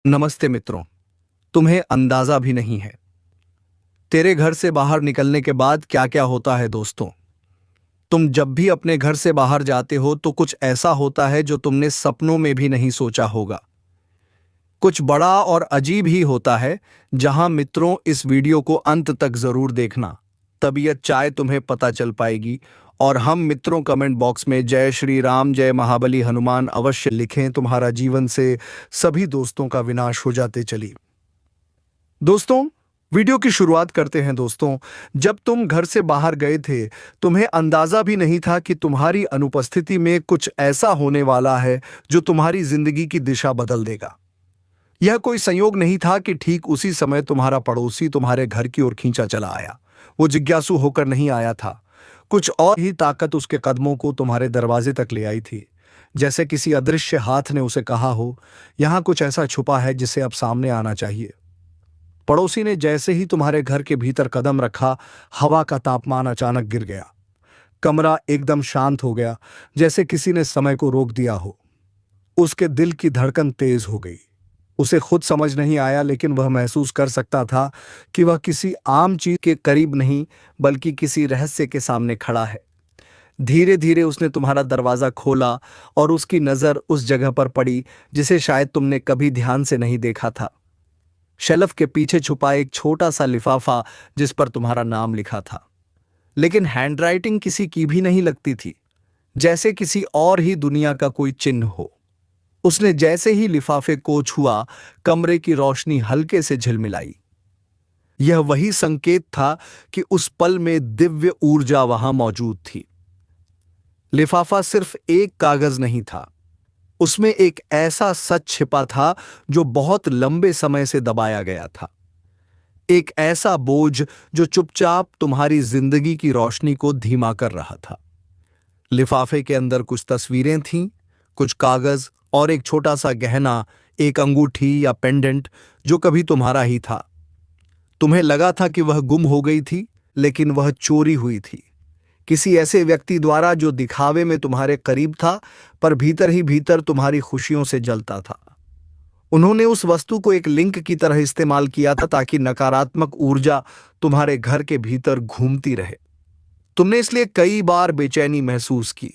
नमस्ते मित्रों। तुम्हें अंदाजा भी नहीं है तेरे घर से बाहर निकलने के बाद क्या क्या होता है दोस्तों। तुम जब भी अपने घर से बाहर जाते हो तो कुछ ऐसा होता है जो तुमने सपनों में भी नहीं सोचा होगा। कुछ बड़ा और अजीब ही होता है। जहां मित्रों, इस वीडियो को अंत तक जरूर देखना, तबीयत चाहे तुम्हें पता चल पाएगी। और हम मित्रों कमेंट बॉक्स में जय श्री राम, जय महाबली हनुमान अवश्य लिखें। तुम्हारा जीवन से सभी दोस्तों का विनाश हो जाते चली। दोस्तों, वीडियो की शुरुआत करते हैं। दोस्तों, जब तुम घर से बाहर गए थे, तुम्हें अंदाजा भी नहीं था कि तुम्हारी अनुपस्थिति में कुछ ऐसा होने वाला है जो तुम्हारी जिंदगी की दिशा बदल देगा। यह कोई संयोग नहीं था कि ठीक उसी समय तुम्हारा पड़ोसी तुम्हारे घर की ओर खींचा चला आया। वो जिज्ञासु होकर नहीं आया था। कुछ और ही ताकत उसके कदमों को तुम्हारे दरवाजे तक ले आई थी। जैसे किसी अदृश्य हाथ ने उसे कहा हो, यहां कुछ ऐसा छुपा है जिसे अब सामने आना चाहिए। पड़ोसी ने जैसे ही तुम्हारे घर के भीतर कदम रखा, हवा का तापमान अचानक गिर गया। कमरा एकदम शांत हो गया, जैसे किसी ने समय को रोक दिया हो। उसके दिल की धड़कन तेज हो गई। उसे खुद समझ नहीं आया, लेकिन वह महसूस कर सकता था कि वह किसी आम चीज के करीब नहीं, बल्कि किसी रहस्य के सामने खड़ा है। धीरे धीरे उसने तुम्हारा दरवाजा खोला और उसकी नजर उस जगह पर पड़ी जिसे शायद तुमने कभी ध्यान से नहीं देखा था। शेल्फ के पीछे छुपा एक छोटा सा लिफाफा जिस पर तुम्हारा नाम लिखा था, लेकिन हैंडराइटिंग किसी की भी नहीं लगती थी, जैसे किसी और ही दुनिया का कोई चिन्ह हो। उसने जैसे ही लिफाफे को छुआ, कमरे की रोशनी हल्के से झिलमिलाई। यह वही संकेत था कि उस पल में दिव्य ऊर्जा वहां मौजूद थी। लिफाफा सिर्फ एक कागज नहीं था, उसमें एक ऐसा सच छिपा था जो बहुत लंबे समय से दबाया गया था। एक ऐसा बोझ जो चुपचाप तुम्हारी जिंदगी की रोशनी को धीमा कर रहा था। लिफाफे के अंदर कुछ तस्वीरें थीं, कुछ कागज और एक छोटा सा गहना, एक अंगूठी या पेंडेंट जो कभी तुम्हारा ही था। तुम्हें लगा था कि वह गुम हो गई थी, लेकिन वह चोरी हुई थी किसी ऐसे व्यक्ति द्वारा जो दिखावे में तुम्हारे करीब था, पर भीतर ही भीतर तुम्हारी खुशियों से जलता था। उन्होंने उस वस्तु को एक लिंक की तरह इस्तेमाल किया था ताकि नकारात्मक ऊर्जा तुम्हारे घर के भीतर घूमती रहे। तुमने इसलिए कई बार बेचैनी महसूस की,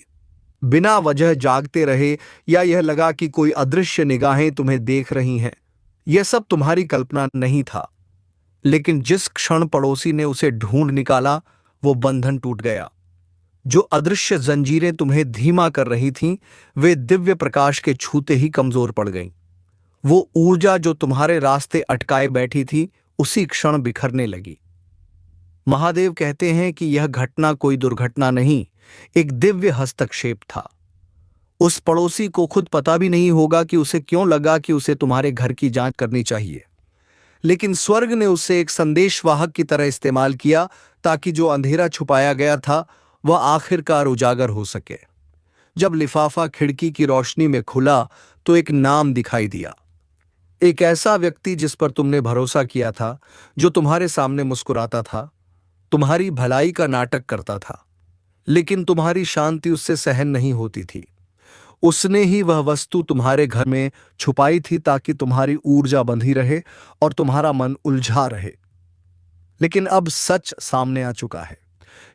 बिना वजह जागते रहे, या यह लगा कि कोई अदृश्य निगाहें तुम्हें देख रही हैं। यह सब तुम्हारी कल्पना नहीं था, लेकिन जिस क्षण पड़ोसी ने उसे ढूंढ निकाला, वो बंधन टूट गया। जो अदृश्य जंजीरें तुम्हें धीमा कर रही थीं, वे दिव्य प्रकाश के छूते ही कमजोर पड़ गईं। वो ऊर्जा जो तुम्हारे रास्ते अटकाए बैठी थी, उसी क्षण बिखरने लगी। महादेव कहते हैं कि यह घटना कोई दुर्घटना नहीं, एक दिव्य हस्तक्षेप था। उस पड़ोसी को खुद पता भी नहीं होगा कि उसे क्यों लगा कि उसे तुम्हारे घर की जांच करनी चाहिए, लेकिन स्वर्ग ने उसे एक संदेशवाहक की तरह इस्तेमाल किया ताकि जो अंधेरा छुपाया गया था वह आखिरकार उजागर हो सके। जब लिफाफा खिड़की की रोशनी में खुला तो एक नाम दिखाई दिया। एक ऐसा व्यक्ति जिस पर तुमने भरोसा किया था, जो तुम्हारे सामने मुस्कुराता था, तुम्हारी भलाई का नाटक करता था, लेकिन तुम्हारी शांति उससे सहन नहीं होती थी। उसने ही वह वस्तु तुम्हारे घर में छुपाई थी ताकि तुम्हारी ऊर्जा बंधी रहे और तुम्हारा मन उलझा रहे। लेकिन अब सच सामने आ चुका है।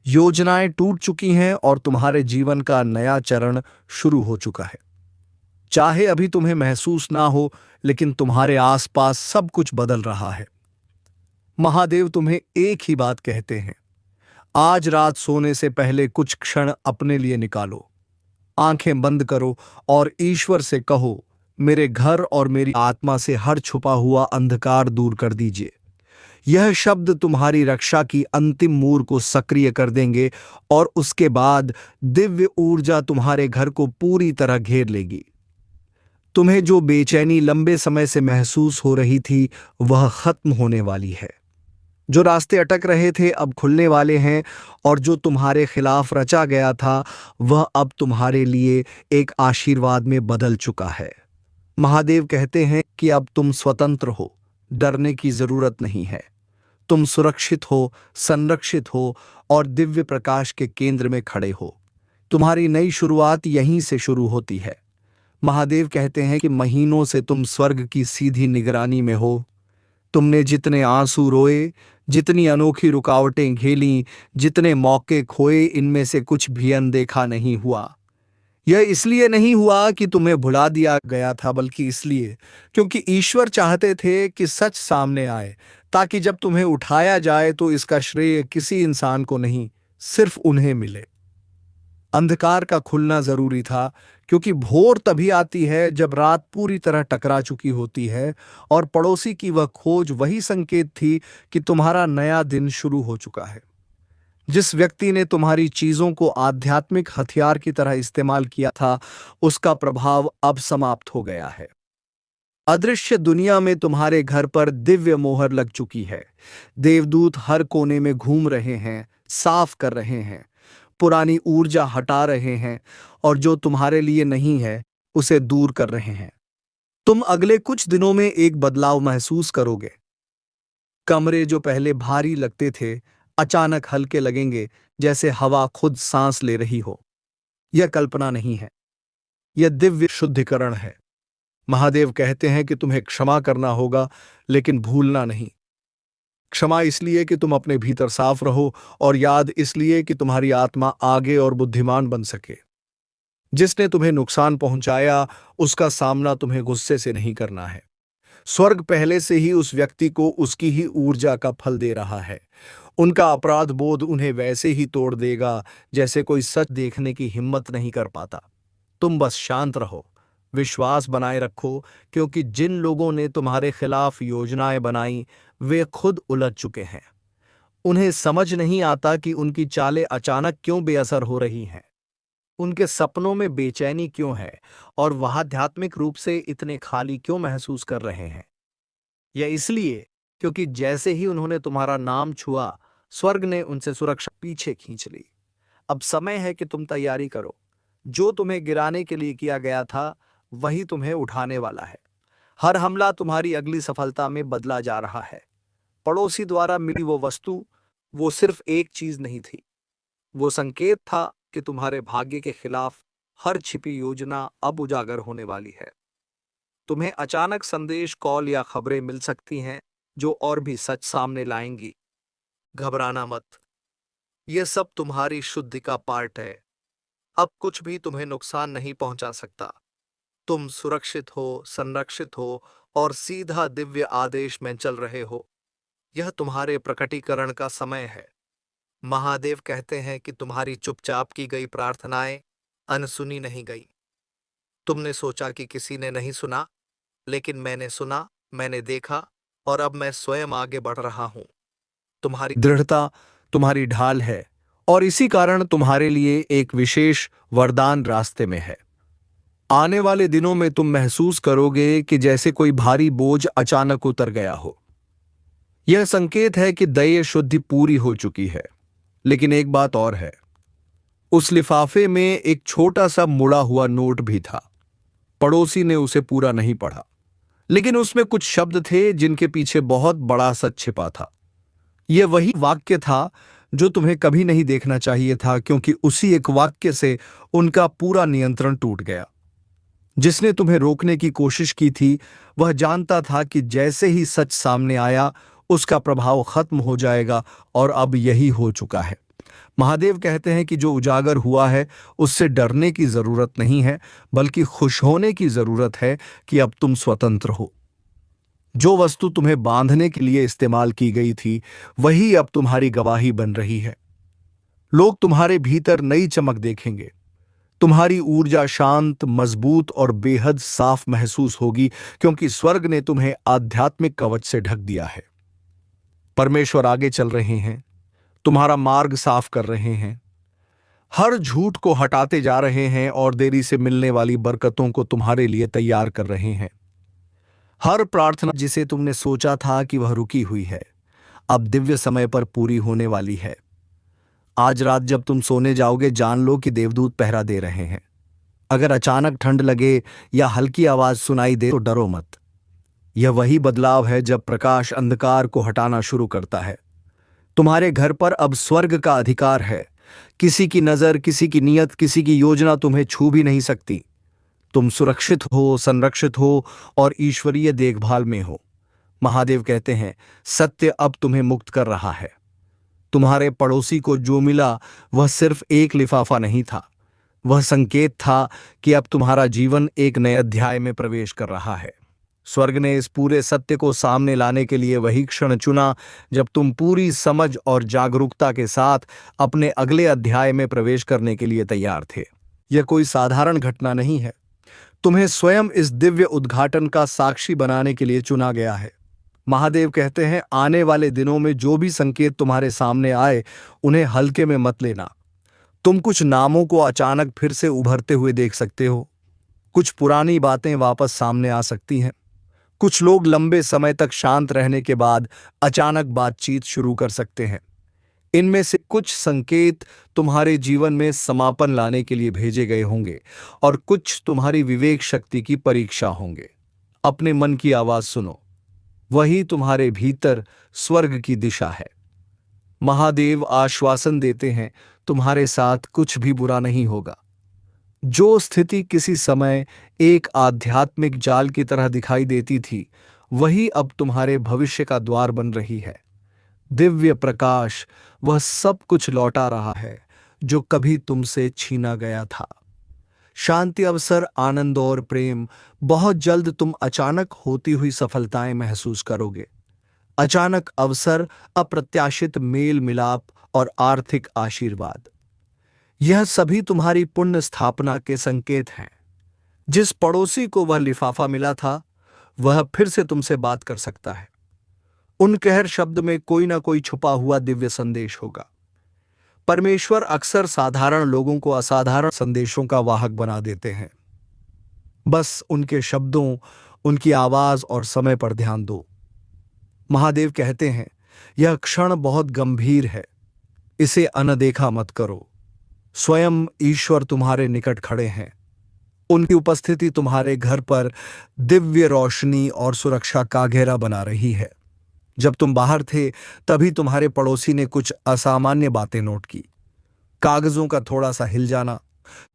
योजनाएं टूट चुकी हैं और तुम्हारे जीवन का नया चरण शुरू हो चुका है। चाहे अभी तुम्हें महसूस ना हो, लेकिन तुम्हारे आसपास सब कुछ बदल रहा है। महादेव तुम्हें एक ही बात कहते हैं, आज रात सोने से पहले कुछ क्षण अपने लिए निकालो। आंखें बंद करो और ईश्वर से कहो, मेरे घर और मेरी आत्मा से हर छुपा हुआ अंधकार दूर कर दीजिए। यह शब्द तुम्हारी रक्षा की अंतिम मूर को सक्रिय कर देंगे और उसके बाद दिव्य ऊर्जा तुम्हारे घर को पूरी तरह घेर लेगी। तुम्हें जो बेचैनी लंबे समय से महसूस हो रही थी, वह खत्म होने वाली है। जो रास्ते अटक रहे थे अब खुलने वाले हैं, और जो तुम्हारे खिलाफ रचा गया था वह अब तुम्हारे लिए एक आशीर्वाद में बदल चुका है। महादेव कहते हैं कि अब तुम स्वतंत्र हो, डरने की जरूरत नहीं है। तुम सुरक्षित हो, संरक्षित हो और दिव्य प्रकाश के केंद्र में खड़े हो। तुम्हारी नई शुरुआत यहीं से शुरू होती है। महादेव कहते हैं कि महीनों से तुम स्वर्ग की सीधी निगरानी में हो। तुमने जितने आंसू रोए, जितनी अनोखी रुकावटें झेलीं, जितने मौके खोए, इनमें से कुछ भी अनदेखा नहीं हुआ। यह इसलिए नहीं हुआ कि तुम्हें भुला दिया गया था, बल्कि इसलिए क्योंकि ईश्वर चाहते थे कि सच सामने आए, ताकि जब तुम्हें उठाया जाए तो इसका श्रेय किसी इंसान को नहीं, सिर्फ उन्हें मिले। अंधकार का खुलना जरूरी था, क्योंकि भोर तभी आती है जब रात पूरी तरह टकरा चुकी होती है, और पड़ोसी की वह खोज वही संकेत थी कि तुम्हारा नया दिन शुरू हो चुका है। जिस व्यक्ति ने तुम्हारी चीजों को आध्यात्मिक हथियार की तरह इस्तेमाल किया था, उसका प्रभाव अब समाप्त हो गया है। अदृश्य दुनिया में तुम्हारे घर पर दिव्य मोहर लग चुकी है। देवदूत हर कोने में घूम रहे हैं, साफ कर रहे हैं, पुरानी ऊर्जा हटा रहे हैं, और जो तुम्हारे लिए नहीं है उसे दूर कर रहे हैं। तुम अगले कुछ दिनों में एक बदलाव महसूस करोगे। कमरे जो पहले भारी लगते थे, अचानक हल्के लगेंगे, जैसे हवा खुद सांस ले रही हो। यह कल्पना नहीं है, यह दिव्य शुद्धिकरण है। महादेव कहते हैं कि तुम्हें क्षमा करना होगा, लेकिन भूलना नहीं। क्षमा इसलिए कि तुम अपने भीतर साफ रहो, और याद इसलिए कि तुम्हारी आत्मा आगे और बुद्धिमान बन सके। जिसने तुम्हें नुकसान पहुंचाया, उसका सामना तुम्हें गुस्से से नहीं करना है। स्वर्ग पहले से ही उस व्यक्ति को उसकी ही ऊर्जा का फल दे रहा है। उनका अपराध बोध उन्हें वैसे ही तोड़ देगा, जैसे कोई सच देखने की हिम्मत नहीं कर पाता। तुम बस शांत रहो, विश्वास बनाए रखो, क्योंकि जिन लोगों ने तुम्हारे खिलाफ योजनाएं बनाई, वे खुद उलझ चुके हैं। उन्हें समझ नहीं आता कि उनकी चालें अचानक क्यों बेअसर हो रही हैं। उनके सपनों में बेचैनी क्यों है, और वह आध्यात्मिक रूप से इतने खाली क्यों महसूस कर रहे हैं। यह इसलिए क्योंकि जैसे ही उन्होंने तुम्हारा नाम छुआ, स्वर्ग ने उनसे सुरक्षा पीछे खींच ली। अब समय है कि तुम तैयारी करो। जो तुम्हें गिराने के लिए किया गया था, वही तुम्हें उठाने वाला है। हर हमला तुम्हारी अगली सफलता में बदला जा रहा है। पड़ोसी द्वारा मिली वो वस्तु, वो सिर्फ एक चीज नहीं थी, वो संकेत था कि तुम्हारे भाग्य के खिलाफ हर छिपी योजना अब उजागर होने वाली है। तुम्हें अचानक संदेश, कॉल या खबरें मिल सकती हैं जो और भी सच सामने लाएंगी। घबराना मत, यह सब तुम्हारी शुद्धि का पार्ट है। अब कुछ भी तुम्हें नुकसान नहीं पहुंचा सकता। तुम सुरक्षित हो, संरक्षित हो, और सीधा दिव्य आदेश में चल रहे हो। यह तुम्हारे प्रकटीकरण का समय है। महादेव कहते हैं कि तुम्हारी चुपचाप की गई प्रार्थनाएं अनसुनी नहीं गई। तुमने सोचा कि किसी ने नहीं सुना, लेकिन मैंने सुना, मैंने देखा, और अब मैं स्वयं आगे बढ़ रहा हूं। तुम्हारी दृढ़ता तुम्हारी ढाल है, और इसी कारण तुम्हारे लिए एक विशेष वरदान रास्ते में है। आने वाले दिनों में तुम महसूस करोगे कि जैसे कोई भारी बोझ अचानक उतर गया हो। यह संकेत है कि दैय शुद्धि पूरी हो चुकी है। लेकिन एक बात और है, उस लिफाफे में एक छोटा सा मुड़ा हुआ नोट भी था। पड़ोसी ने उसे पूरा नहीं पढ़ा, लेकिन उसमें कुछ शब्द थे जिनके पीछे बहुत बड़ा सच छिपा था। यह वही वाक्य था जो तुम्हें कभी नहीं देखना चाहिए था, क्योंकि उसी एक वाक्य से उनका पूरा नियंत्रण टूट गया। जिसने तुम्हें रोकने की कोशिश की थी, वह जानता था कि जैसे ही सच सामने आया, उसका प्रभाव खत्म हो जाएगा, और अब यही हो चुका है। महादेव कहते हैं कि जो उजागर हुआ है, उससे डरने की जरूरत नहीं है, बल्कि खुश होने की जरूरत है कि अब तुम स्वतंत्र हो। जो वस्तु तुम्हें बांधने के लिए इस्तेमाल की गई थी, वही अब तुम्हारी गवाही बन रही है। लोग तुम्हारे भीतर नई चमक देखेंगे। तुम्हारी ऊर्जा शांत, मजबूत और बेहद साफ महसूस होगी, क्योंकि स्वर्ग ने तुम्हें आध्यात्मिक कवच से ढक दिया है। परमेश्वर आगे चल रहे हैं, तुम्हारा मार्ग साफ कर रहे हैं, हर झूठ को हटाते जा रहे हैं, और देरी से मिलने वाली बरकतों को तुम्हारे लिए तैयार कर रहे हैं। हर प्रार्थना जिसे तुमने सोचा था कि वह रुकी हुई है, अब दिव्य समय पर पूरी होने वाली है। आज रात जब तुम सोने जाओगे, जान लो कि देवदूत पहरा दे रहे हैं। अगर अचानक ठंड लगे या हल्की आवाज सुनाई दे तो डरो मत। यह वही बदलाव है जब प्रकाश अंधकार को हटाना शुरू करता है। तुम्हारे घर पर अब स्वर्ग का अधिकार है। किसी की नजर, किसी की नीयत, किसी की योजना तुम्हें छू भी नहीं सकती। तुम सुरक्षित हो, संरक्षित हो और ईश्वरीय देखभाल में हो। महादेव कहते हैं, सत्य अब तुम्हें मुक्त कर रहा है। तुम्हारे पड़ोसी को जो मिला वह सिर्फ एक लिफाफा नहीं था, वह संकेत था कि अब तुम्हारा जीवन एक नए अध्याय में प्रवेश कर रहा है। स्वर्ग ने इस पूरे सत्य को सामने लाने के लिए वही क्षण चुना जब तुम पूरी समझ और जागरूकता के साथ अपने अगले अध्याय में प्रवेश करने के लिए तैयार थे। यह कोई साधारण घटना नहीं है। तुम्हें स्वयं इस दिव्य उद्घाटन का साक्षी बनाने के लिए चुना गया है। महादेव कहते हैं, आने वाले दिनों में जो भी संकेत तुम्हारे सामने आए उन्हें हल्के में मत लेना। तुम कुछ नामों को अचानक फिर से उभरते हुए देख सकते हो। कुछ पुरानी बातें वापस सामने आ सकती हैं। कुछ लोग लंबे समय तक शांत रहने के बाद अचानक बातचीत शुरू कर सकते हैं। इनमें से कुछ संकेत तुम्हारे जीवन में समापन लाने के लिए भेजे गए होंगे और कुछ तुम्हारी विवेक शक्ति की परीक्षा होंगे। अपने मन की आवाज सुनो, वही तुम्हारे भीतर स्वर्ग की दिशा है। महादेव आश्वासन देते हैं, तुम्हारे साथ कुछ भी बुरा नहीं होगा। जो स्थिति किसी समय एक आध्यात्मिक जाल की तरह दिखाई देती थी, वही अब तुम्हारे भविष्य का द्वार बन रही है। दिव्य प्रकाश वह सब कुछ लौटा रहा है जो कभी तुमसे छीना गया था। शांति, अवसर, आनंद और प्रेम। बहुत जल्द तुम अचानक होती हुई सफलताएं महसूस करोगे। अचानक अवसर, अप्रत्याशित मेल मिलाप और आर्थिक आशीर्वाद, यह सभी तुम्हारी पुण्य स्थापना के संकेत हैं। जिस पड़ोसी को वह लिफाफा मिला था, वह फिर से तुमसे बात कर सकता है। उनके हर शब्द में कोई ना कोई छुपा हुआ दिव्य संदेश होगा। परमेश्वर अक्सर साधारण लोगों को असाधारण संदेशों का वाहक बना देते हैं। बस उनके शब्दों, उनकी आवाज और समय पर ध्यान दो। महादेव कहते हैं, यह क्षण बहुत गंभीर है, इसे अनदेखा मत करो। स्वयं ईश्वर तुम्हारे निकट खड़े हैं। उनकी उपस्थिति तुम्हारे घर पर दिव्य रोशनी और सुरक्षा का घेरा बना रही है। जब तुम बाहर थे तभी तुम्हारे पड़ोसी ने कुछ असामान्य बातें नोट की। कागजों का थोड़ा सा हिल जाना,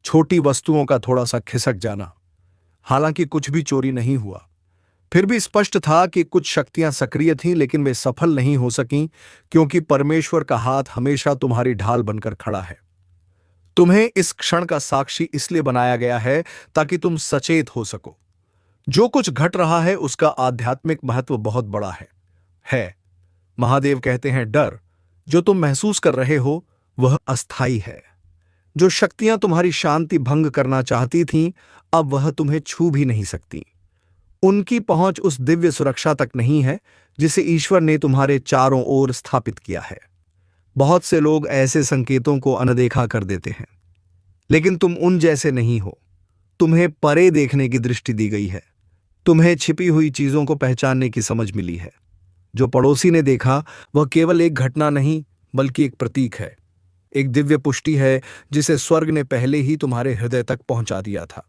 छोटी वस्तुओं का थोड़ा सा खिसक जाना। हालांकि कुछ भी चोरी नहीं हुआ, फिर भी स्पष्ट था कि कुछ शक्तियां सक्रिय थीं, लेकिन वे सफल नहीं हो सकीं क्योंकि परमेश्वर का हाथ हमेशा तुम्हारी ढाल बनकर खड़ा है। तुम्हें इस क्षण का साक्षी इसलिए बनाया गया है ताकि तुम सचेत हो सको। जो कुछ घट रहा है उसका आध्यात्मिक महत्व बहुत बड़ा है। महादेव कहते हैं, डर जो तुम महसूस कर रहे हो वह अस्थाई है। जो शक्तियां तुम्हारी शांति भंग करना चाहती थीं, अब वह तुम्हें छू भी नहीं सकती। उनकी पहुंच उस दिव्य सुरक्षा तक नहीं है जिसे ईश्वर ने तुम्हारे चारों ओर स्थापित किया है। बहुत से लोग ऐसे संकेतों को अनदेखा कर देते हैं, लेकिन तुम उन जैसे नहीं हो। तुम्हें परे देखने की दृष्टि दी गई है। तुम्हें छिपी हुई चीजों को पहचानने की समझ मिली है। जो पड़ोसी ने देखा वह केवल एक घटना नहीं बल्कि एक प्रतीक है, एक दिव्य पुष्टि है जिसे स्वर्ग ने पहले ही तुम्हारे हृदय तक पहुंचा दिया था।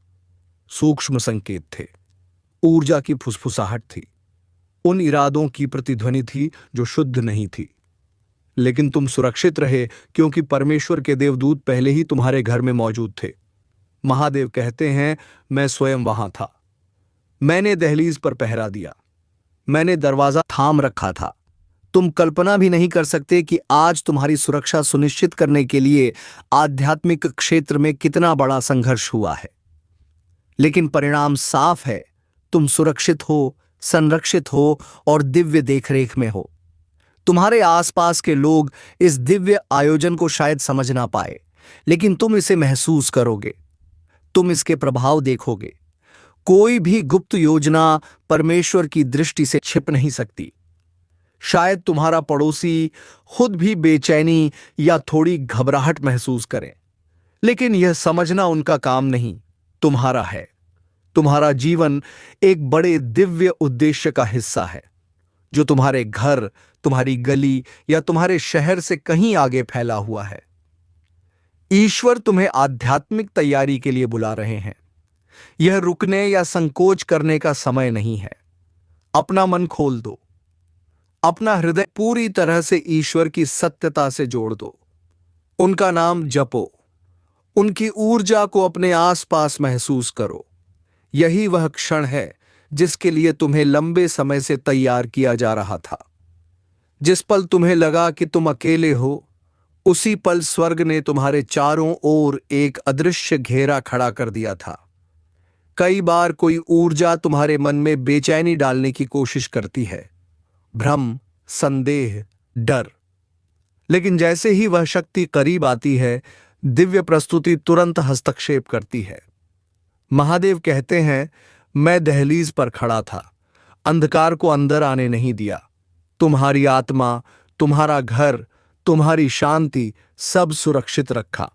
सूक्ष्म संकेत थे, ऊर्जा की फुसफुसाहट थी, उन इरादों की प्रतिध्वनि थी जो शुद्ध नहीं थी। लेकिन तुम सुरक्षित रहे क्योंकि परमेश्वर के देवदूत पहले ही तुम्हारे घर में मौजूद थे। महादेव कहते हैं, मैं स्वयं वहां था। मैंने दहलीज पर पहरा दिया, मैंने दरवाजा थाम रखा था। तुम कल्पना भी नहीं कर सकते कि आज तुम्हारी सुरक्षा सुनिश्चित करने के लिए आध्यात्मिक क्षेत्र में कितना बड़ा संघर्ष हुआ है। लेकिन परिणाम साफ है, तुम सुरक्षित हो, संरक्षित हो और दिव्य देखरेख में हो। तुम्हारे आसपास के लोग इस दिव्य आयोजन को शायद समझ ना पाए, लेकिन तुम इसे महसूस करोगे। तुम इसके प्रभाव देखोगे। कोई भी गुप्त योजना परमेश्वर की दृष्टि से छिप नहीं सकती। शायद तुम्हारा पड़ोसी खुद भी बेचैनी या थोड़ी घबराहट महसूस करे, लेकिन यह समझना उनका काम नहीं, तुम्हारा है। तुम्हारा जीवन एक बड़े दिव्य उद्देश्य का हिस्सा है जो तुम्हारे घर, तुम्हारी गली या तुम्हारे शहर से कहीं आगे फैला हुआ है। ईश्वर तुम्हें आध्यात्मिक तैयारी के लिए बुला रहे हैं। यह रुकने या संकोच करने का समय नहीं है। अपना मन खोल दो, अपना हृदय पूरी तरह से ईश्वर की सत्यता से जोड़ दो। उनका नाम जपो, उनकी ऊर्जा को अपने आसपास महसूस करो। यही वह क्षण है जिसके लिए तुम्हें लंबे समय से तैयार किया जा रहा था। जिस पल तुम्हें लगा कि तुम अकेले हो, उसी पल स्वर्ग ने तुम्हारे चारों ओर एक अदृश्य घेरा खड़ा कर दिया था। कई बार कोई ऊर्जा तुम्हारे मन में बेचैनी डालने की कोशिश करती है, भ्रम, संदेह, डर। लेकिन जैसे ही वह शक्ति करीब आती है, दिव्य प्रस्तुति तुरंत हस्तक्षेप करती है। महादेव कहते हैं, मैं दहलीज पर खड़ा था, अंधकार को अंदर आने नहीं दिया। तुम्हारी आत्मा, तुम्हारा घर, तुम्हारी शांति सब सुरक्षित रखा।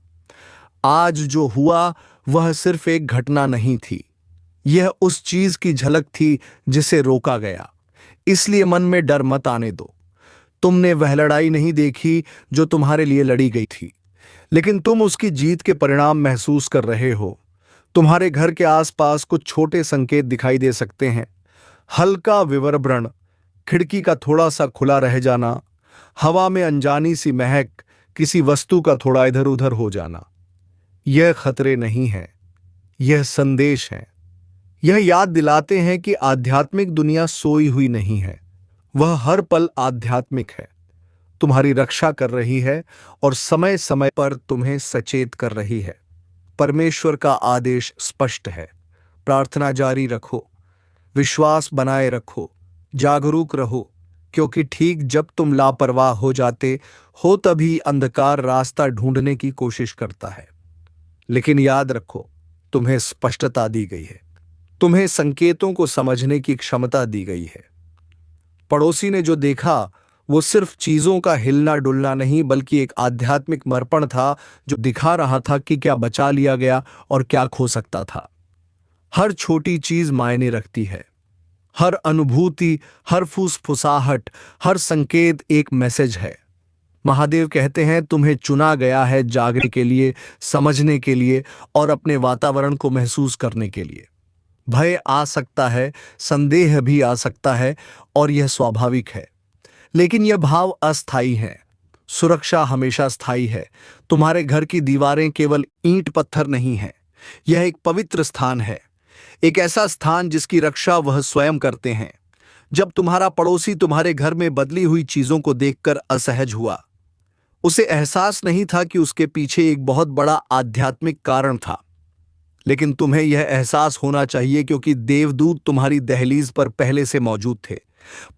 आज जो हुआ वह सिर्फ एक घटना नहीं थी, यह उस चीज की झलक थी जिसे रोका गया। इसलिए मन में डर मत आने दो। तुमने वह लड़ाई नहीं देखी जो तुम्हारे लिए लड़ी गई थी, लेकिन तुम उसकी जीत के परिणाम महसूस कर रहे हो। तुम्हारे घर के आसपास कुछ छोटे संकेत दिखाई दे सकते हैं। हल्का विवर्बरण, खिड़की का थोड़ा सा खुला रह जाना, हवा में अनजानी सी महक, किसी वस्तु का थोड़ा इधर उधर हो जाना। यह खतरे नहीं है, यह संदेश है। यह याद दिलाते हैं कि आध्यात्मिक दुनिया सोई हुई नहीं है, वह हर पल आध्यात्मिक है, तुम्हारी रक्षा कर रही है और समय समय पर तुम्हें सचेत कर रही है। परमेश्वर का आदेश स्पष्ट है, प्रार्थना जारी रखो, विश्वास बनाए रखो, जागरूक रहो, क्योंकि ठीक जब तुम लापरवाह हो जाते हो तभी अंधकार रास्ता ढूंढने की कोशिश करता है। लेकिन याद रखो, तुम्हें स्पष्टता दी गई है, तुम्हें संकेतों को समझने की क्षमता दी गई है। पड़ोसी ने जो देखा वो सिर्फ चीजों का हिलना डुलना नहीं, बल्कि एक आध्यात्मिक मर्पण था जो दिखा रहा था कि क्या बचा लिया गया और क्या खो सकता था। हर छोटी चीज मायने रखती है, हर अनुभूति, हर फुसफुसाहट, हर संकेत एक मैसेज है। महादेव कहते हैं, तुम्हें चुना गया है जागने के लिए, समझने के लिए और अपने वातावरण को महसूस करने के लिए। भय आ सकता है, संदेह भी आ सकता है और यह स्वाभाविक है, लेकिन यह भाव अस्थायी है। सुरक्षा हमेशा स्थायी है। तुम्हारे घर की दीवारें केवल ईंट पत्थर नहीं है, यह एक पवित्र स्थान है, एक ऐसा स्थान जिसकी रक्षा वह स्वयं करते हैं। जब तुम्हारा पड़ोसी तुम्हारे घर में बदली हुई चीजों को देखकर असहज हुआ, उसे एहसास नहीं था कि उसके पीछे एक बहुत बड़ा आध्यात्मिक कारण था। लेकिन तुम्हें यह एहसास होना चाहिए, क्योंकि देवदूत तुम्हारी दहलीज पर पहले से मौजूद थे।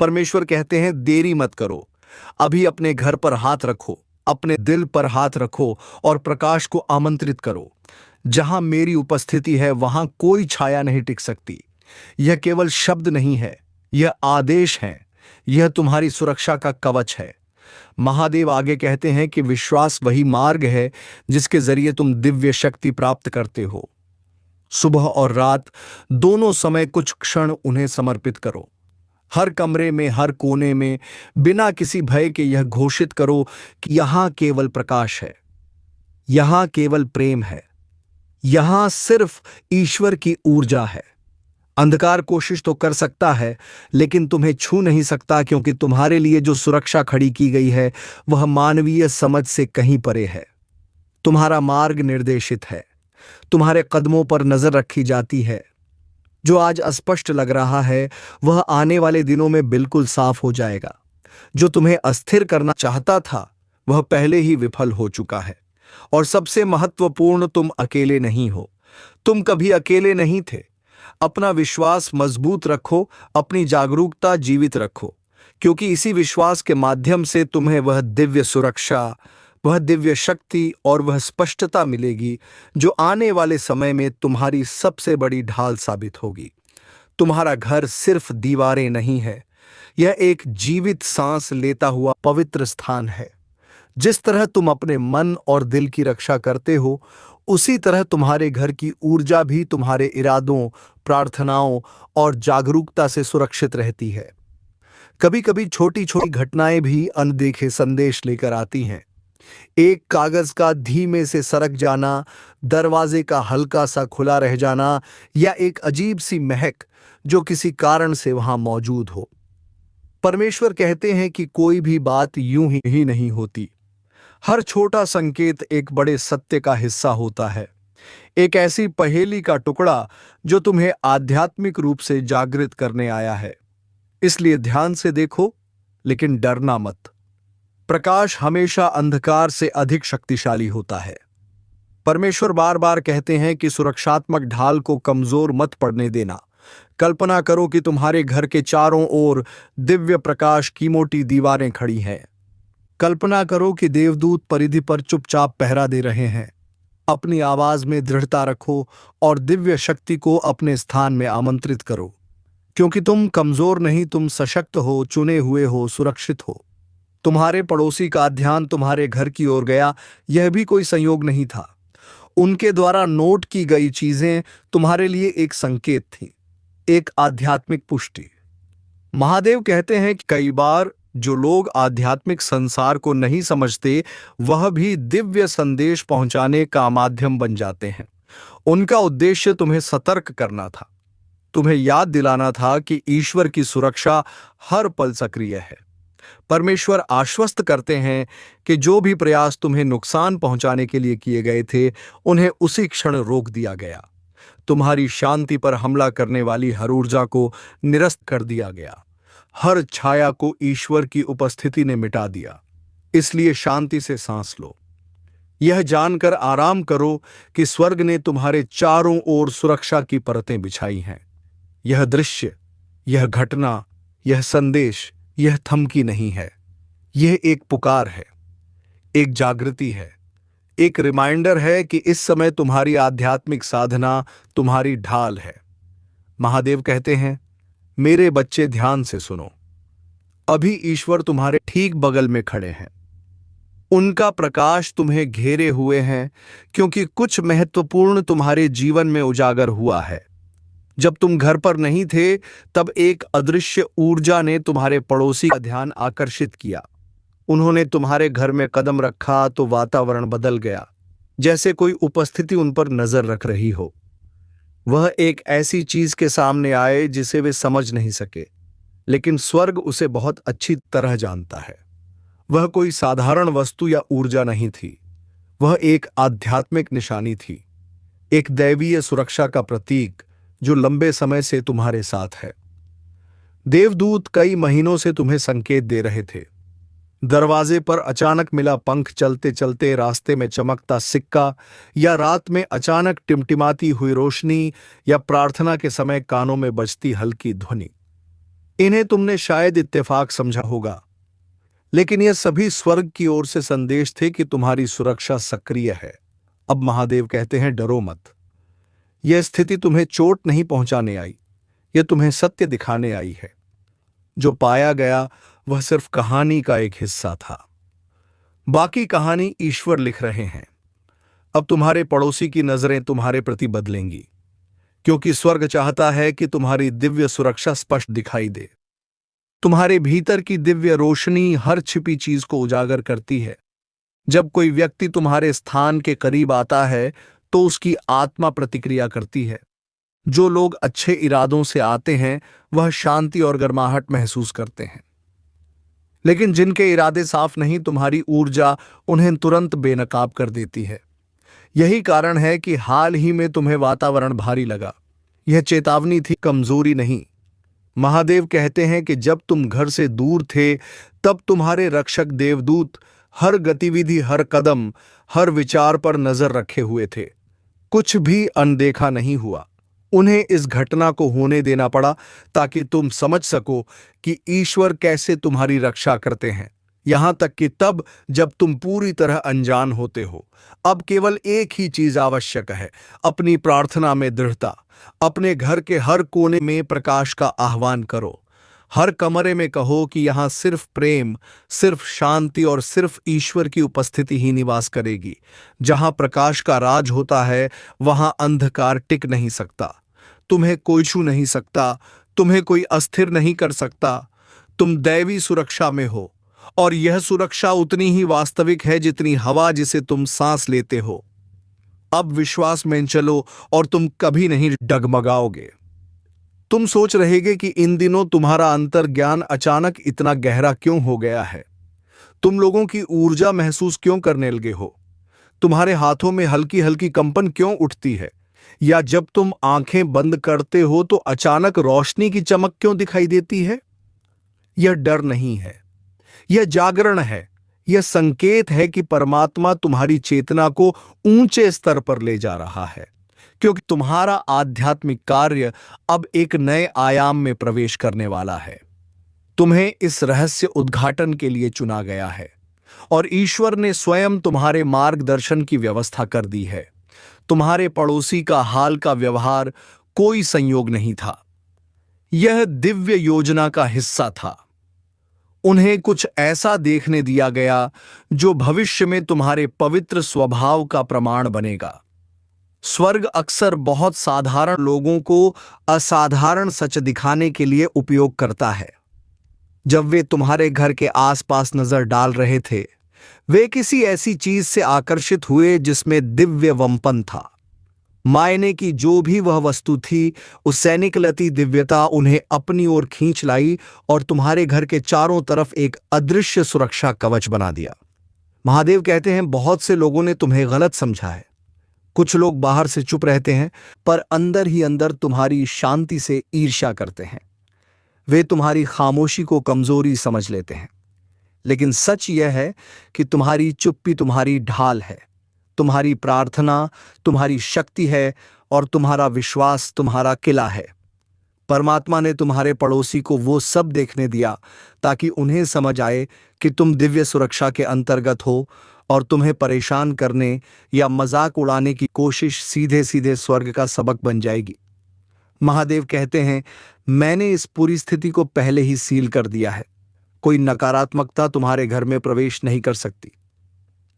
परमेश्वर कहते हैं, देरी मत करो, अभी अपने घर पर हाथ रखो, अपने दिल पर हाथ रखो और प्रकाश को आमंत्रित करो। जहां मेरी उपस्थिति है वहां कोई छाया नहीं टिक सकती। यह केवल शब्द नहीं है, यह आदेश है, यह तुम्हारी सुरक्षा का कवच है। महादेव आगे कहते हैं कि विश्वास वही मार्ग है जिसके जरिए तुम दिव्य शक्ति प्राप्त करते हो। सुबह और रात दोनों समय कुछ क्षण उन्हें समर्पित करो। हर कमरे में, हर कोने में, बिना किसी भय के यह घोषित करो कि यहां केवल प्रकाश है, यहां केवल प्रेम है, यहां सिर्फ ईश्वर की ऊर्जा है। अंधकार कोशिश तो कर सकता है, लेकिन तुम्हें छू नहीं सकता, क्योंकि तुम्हारे लिए जो सुरक्षा खड़ी की गई है वह मानवीय समझ से कहीं परे है। तुम्हारा मार्ग निर्देशित है, तुम्हारे कदमों पर नजर रखी जाती है। जो आज अस्पष्ट लग रहा है वह आने वाले दिनों में बिल्कुल साफ हो जाएगा। जो तुम्हें अस्थिर करना चाहता था वह पहले ही विफल हो चुका है। और सबसे महत्वपूर्ण, तुम अकेले नहीं हो, तुम कभी अकेले नहीं थे। अपना विश्वास मजबूत रखो, अपनी जागरूकता जीवित रखो, क्योंकि इसी विश्वास के माध्यम से तुम्हें वह दिव्य सुरक्षा, वह दिव्य शक्ति और वह स्पष्टता मिलेगी जो आने वाले समय में तुम्हारी सबसे बड़ी ढाल साबित होगी। तुम्हारा घर सिर्फ दीवारें नहीं है, यह एक जीवित सांस लेता हुआ पवित्र स्थान है। जिस तरह तुम अपने मन और दिल की रक्षा करते हो, उसी तरह तुम्हारे घर की ऊर्जा भी तुम्हारे इरादों, प्रार्थनाओं और जागरूकता से सुरक्षित रहती है। कभी कभी छोटी छोटी घटनाएं भी अनदेखे संदेश लेकर आती हैं। एक कागज का धीमे से सरक जाना, दरवाजे का हल्का सा खुला रह जाना, या एक अजीब सी महक जो किसी कारण से वहां मौजूद हो। परमेश्वर कहते हैं कि कोई भी बात यूं ही नहीं होती। हर छोटा संकेत एक बड़े सत्य का हिस्सा होता है। एक ऐसी पहेली का टुकड़ा जो तुम्हें आध्यात्मिक रूप से जागृत करने आया है। इसलिए ध्यान से देखो, लेकिन डरना मत। प्रकाश हमेशा अंधकार से अधिक शक्तिशाली होता है। परमेश्वर बार बार कहते हैं कि सुरक्षात्मक ढाल को कमजोर मत पड़ने देना। कल्पना करो कि तुम्हारे घर के चारों ओर दिव्य प्रकाश की मोटी दीवारें खड़ी हैं। कल्पना करो कि देवदूत परिधि पर चुपचाप पहरा दे रहे हैं। अपनी आवाज में दृढ़ता रखो और दिव्य शक्ति को अपने स्थान में आमंत्रित करो, क्योंकि तुम कमजोर नहीं, तुम सशक्त हो, चुने हुए हो, सुरक्षित हो। तुम्हारे पड़ोसी का ध्यान तुम्हारे घर की ओर गया, यह भी कोई संयोग नहीं था। उनके द्वारा नोट की गई चीजें तुम्हारे लिए एक संकेत थी, एक आध्यात्मिक पुष्टि। महादेव कहते हैं कि कई बार जो लोग आध्यात्मिक संसार को नहीं समझते, वह भी दिव्य संदेश पहुंचाने का माध्यम बन जाते हैं। उनका उद्देश्य तुम्हें सतर्क करना था, तुम्हें याद दिलाना था कि ईश्वर की सुरक्षा हर पल सक्रिय है। परमेश्वर आश्वस्त करते हैं कि जो भी प्रयास तुम्हें नुकसान पहुंचाने के लिए किए गए थे, उन्हें उसी क्षण रोक दिया गया। तुम्हारी शांति पर हमला करने वाली हर ऊर्जा को निरस्त कर दिया गया। हर छाया को ईश्वर की उपस्थिति ने मिटा दिया। इसलिए शांति से सांस लो। यह जानकर आराम करो कि स्वर्ग ने तुम्हारे चारों ओर सुरक्षा की परतें बिछाई हैं। यह दृश्य, यह घटना, यह संदेश, यह धमकी नहीं है। यह एक पुकार है, एक जागृति है, एक रिमाइंडर है कि इस समय तुम्हारी आध्यात्मिक साधना तुम्हारी ढाल है। महादेव कहते हैं, मेरे बच्चे ध्यान से सुनो। अभी ईश्वर तुम्हारे ठीक बगल में खड़े हैं। उनका प्रकाश तुम्हें घेरे हुए हैं, क्योंकि कुछ महत्वपूर्ण तुम्हारे जीवन में उजागर हुआ है। जब तुम घर पर नहीं थे, तब एक अदृश्य ऊर्जा ने तुम्हारे पड़ोसी का ध्यान आकर्षित किया। उन्होंने तुम्हारे घर में कदम रखा तो वातावरण बदल गया, जैसे कोई उपस्थिति उन पर नजर रख रही हो। वह एक ऐसी चीज के सामने आए जिसे वे समझ नहीं सके, लेकिन स्वर्ग उसे बहुत अच्छी तरह जानता है। वह कोई साधारण वस्तु या ऊर्जा नहीं थी, वह एक आध्यात्मिक निशानी थी, एक दैवीय सुरक्षा का प्रतीक जो लंबे समय से तुम्हारे साथ है। देवदूत कई महीनों से तुम्हें संकेत दे रहे थे। दरवाजे पर अचानक मिला पंख, चलते चलते रास्ते में चमकता सिक्का, या रात में अचानक टिमटिमाती हुई रोशनी, या प्रार्थना के समय कानों में बजती हल्की ध्वनि। इन्हें तुमने शायद इत्तेफाक समझा होगा, लेकिन यह सभी स्वर्ग की ओर से संदेश थे कि तुम्हारी सुरक्षा सक्रिय है। अब महादेव कहते हैं, डरो मत। यह स्थिति तुम्हें चोट नहीं पहुंचाने आई, यह तुम्हें सत्य दिखाने आई है। जो पाया गया वह सिर्फ कहानी का एक हिस्सा था। बाकी कहानी ईश्वर लिख रहे हैं। अब तुम्हारे पड़ोसी की नजरें तुम्हारे प्रति बदलेंगी, क्योंकि स्वर्ग चाहता है कि तुम्हारी दिव्य सुरक्षा स्पष्ट दिखाई दे। तुम्हारे भीतर की दिव्य रोशनी हर छिपी चीज को उजागर करती है। जब कोई व्यक्ति तुम्हारे स्थान के करीब आता है, तो उसकी आत्मा प्रतिक्रिया करती है। जो लोग अच्छे इरादों से आते हैं, वह शांति और गर्माहट महसूस करते हैं, लेकिन जिनके इरादे साफ नहीं, तुम्हारी ऊर्जा उन्हें तुरंत बेनकाब कर देती है। यही कारण है कि हाल ही में तुम्हें वातावरण भारी लगा। यह चेतावनी थी, कमजोरी नहीं। महादेव कहते हैं कि जब तुम घर से दूर थे, तब तुम्हारे रक्षक देवदूत हर गतिविधि, हर कदम, हर विचार पर नजर रखे हुए थे। कुछ भी अनदेखा नहीं हुआ। उन्हें इस घटना को होने देना पड़ा ताकि तुम समझ सको कि ईश्वर कैसे तुम्हारी रक्षा करते हैं, यहां तक कि तब जब तुम पूरी तरह अनजान होते हो। अब केवल एक ही चीज आवश्यक है, अपनी प्रार्थना में दृढ़ता। अपने घर के हर कोने में प्रकाश का आह्वान करो। हर कमरे में कहो कि यहां सिर्फ प्रेम, सिर्फ शांति और सिर्फ ईश्वर की उपस्थिति ही निवास करेगी। जहां प्रकाश का राज होता है, वहां अंधकार टिक नहीं सकता। तुम्हें कोई छू नहीं सकता, तुम्हें कोई अस्थिर नहीं कर सकता। तुम दैवी सुरक्षा में हो, और यह सुरक्षा उतनी ही वास्तविक है जितनी हवा जिसे तुम सांस लेते हो। अब विश्वास में चलो और तुम कभी नहीं डगमगाओगे। तुम सोच रहेगे कि इन दिनों तुम्हारा अंतर्ज्ञान अचानक इतना गहरा क्यों हो गया है। तुम लोगों की ऊर्जा महसूस क्यों करने लगे हो। तुम्हारे हाथों में हल्की हल्की कंपन क्यों उठती है? या जब तुम आंखें बंद करते हो तो अचानक रोशनी की चमक क्यों दिखाई देती है? यह डर नहीं है, यह जागरण है। यह संकेत है कि परमात्मा तुम्हारी चेतना को ऊंचे स्तर पर ले जा रहा है, क्योंकि तुम्हारा आध्यात्मिक कार्य अब एक नए आयाम में प्रवेश करने वाला है। तुम्हें इस रहस्य उद्घाटन के लिए चुना गया है और ईश्वर ने स्वयं तुम्हारे मार्गदर्शन की व्यवस्था कर दी है। तुम्हारे पड़ोसी का हाल का व्यवहार कोई संयोग नहीं था, यह दिव्य योजना का हिस्सा था। उन्हें कुछ ऐसा देखने दिया गया जो भविष्य में तुम्हारे पवित्र स्वभाव का प्रमाण बनेगा। स्वर्ग अक्सर बहुत साधारण लोगों को असाधारण सच दिखाने के लिए उपयोग करता है। जब वे तुम्हारे घर के आसपास नजर डाल रहे थे, वे किसी ऐसी चीज से आकर्षित हुए जिसमें दिव्य वंपन था। मायने की जो भी वह वस्तु थी, उस सैनिकलती दिव्यता उन्हें अपनी ओर खींच लाई और तुम्हारे घर के चारों तरफ एक अदृश्य सुरक्षा कवच बना दिया। महादेव कहते हैं, बहुत से लोगों ने तुम्हें गलत समझा है। कुछ लोग बाहर से चुप रहते हैं, पर अंदर ही अंदर तुम्हारी शांति से ईर्ष्या करते हैं। वे तुम्हारी खामोशी को कमजोरी समझ लेते हैं, लेकिन सच यह है कि तुम्हारी चुप्पी तुम्हारी ढाल है, तुम्हारी प्रार्थना तुम्हारी शक्ति है और तुम्हारा विश्वास तुम्हारा किला है। परमात्मा ने तुम्हारे पड़ोसी को वो सब देखने दिया ताकि उन्हें समझ आए कि तुम दिव्य सुरक्षा के अंतर्गत हो और तुम्हें परेशान करने या मजाक उड़ाने की कोशिश सीधे सीधे स्वर्ग का सबक बन जाएगी। महादेव कहते हैं, मैंने इस पूरी स्थिति को पहले ही सील कर दिया है। कोई नकारात्मकता तुम्हारे घर में प्रवेश नहीं कर सकती।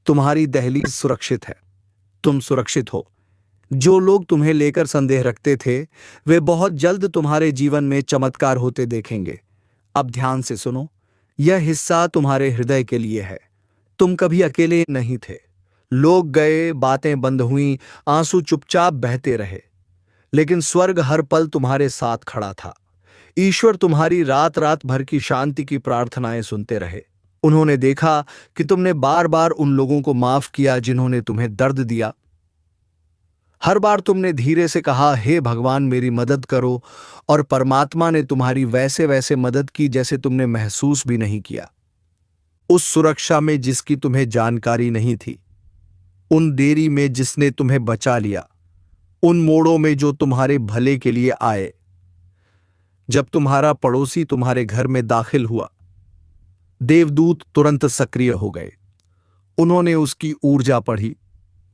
तुम्हारी दहलीज सुरक्षित है, तुम सुरक्षित हो। जो लोग तुम्हें लेकर संदेह रखते थे, वे बहुत जल्द तुम्हारे जीवन में चमत्कार होते देखेंगे। अब ध्यान से सुनो, यह हिस्सा तुम्हारे हृदय के लिए है। तुम कभी अकेले नहीं थे। लोग गए, बातें बंद हुईं, आंसू चुपचाप बहते रहे, लेकिन स्वर्ग हर पल तुम्हारे साथ खड़ा था। ईश्वर तुम्हारी रात रात भर की शांति की प्रार्थनाएं सुनते रहे। उन्होंने देखा कि तुमने बार बार उन लोगों को माफ किया जिन्होंने तुम्हें दर्द दिया। हर बार तुमने धीरे से कहा, हे भगवान मेरी मदद करो, और परमात्मा ने तुम्हारी वैसे वैसे मदद की जैसे तुमने महसूस भी नहीं किया। उस सुरक्षा में जिसकी तुम्हें जानकारी नहीं थी, उन देरी में जिसने तुम्हें बचा लिया, उन मोड़ों में जो तुम्हारे भले के लिए आए। जब तुम्हारा पड़ोसी तुम्हारे घर में दाखिल हुआ, देवदूत तुरंत सक्रिय हो गए। उन्होंने उसकी ऊर्जा पढ़ी,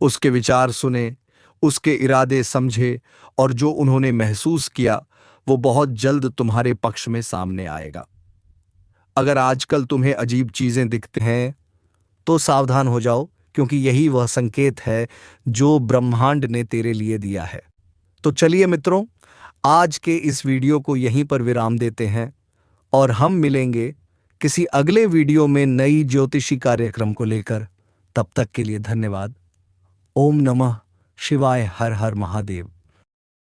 उसके विचार सुने, उसके इरादे समझे, और जो उन्होंने महसूस किया वो बहुत जल्द तुम्हारे पक्ष में सामने आएगा। अगर आजकल तुम्हें अजीब चीजें दिखते हैं तो सावधान हो जाओ, क्योंकि यही वह संकेत है जो ब्रह्मांड ने तेरे लिए दिया है। तो चलिए मित्रों, आज के इस वीडियो को यहीं पर विराम देते हैं और हम मिलेंगे किसी अगले वीडियो में नई ज्योतिषी कार्यक्रम को लेकर। तब तक के लिए धन्यवाद। ओम नमः शिवाय। हर हर महादेव।